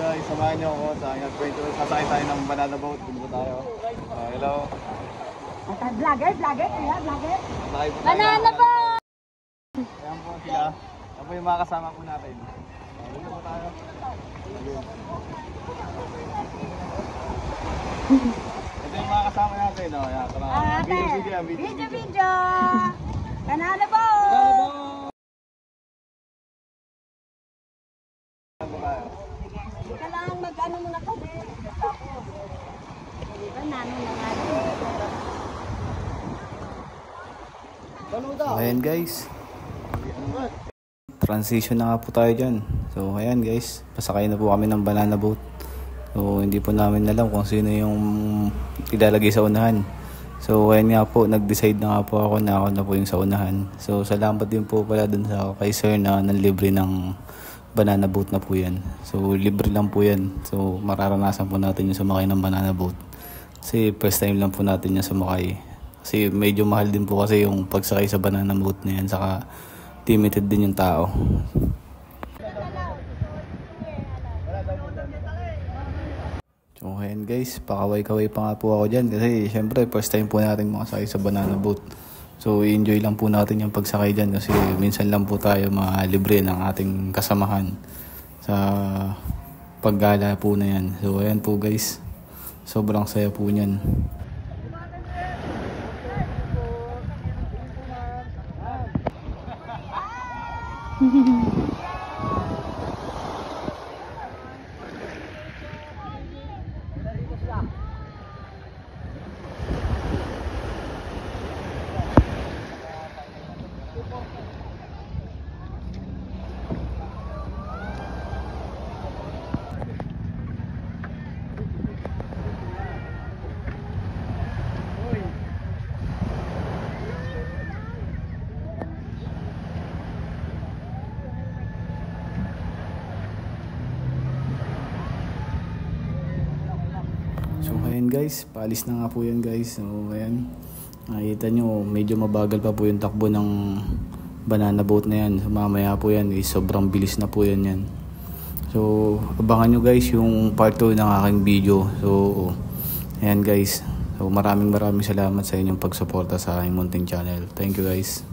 guys, samahan niyo ako sa aking adventure. Sasakay tayo ng banana boat. Dito tayo. Hello. Vlogger, kuya, vlogger. Banana boat! Ayan po sila. Ayan po yung mga kasama po natin. Dito po tayo. Ito yung mga kasama natin. Ayan, Video. Banana boat! Kailangan mag-ano muna ko. Banana na nga. Ayan guys, transition na nga po tayo dyan. So ayan guys, pasakay na po kami ng banana boat. So hindi po namin alam kung sino yung ilalagay sa unahan. So ayan nga po, nag-decide na nga po ako na po yung sa unahan. So salamat din po pala dun sa kay sir na nanlibre ng banana boat na po yan. So libre lang po yan. So mararanasan po natin yung sumakay ng banana boat. Kasi first time lang po natin yung sumakay. Kasi medyo mahal din po kasi yung pagsakay sa banana boat na yan. Saka limited din yung tao. So ayan guys, pakaway-kaway pa nga po ako dyan. Kasi syempre first time po natin makasakay sa banana boat. So enjoy lang po natin yung pagsakay dyan. Kasi minsan lang po tayo malibre ng ating kasamahan sa paggala po na yan. So ayan po guys, sobrang saya po niyan. So ayan guys, paalis na nga po yan guys. So ayan, nakikita nyo medyo mabagal pa po yung takbo ng banana boat na yan. So mamaya po yan, sobrang bilis na po yan. So abangan nyo guys yung part 2 ng aking video. So ayan guys, so maraming salamat sa inyong pagsuporta sa aking munting channel. Thank you guys.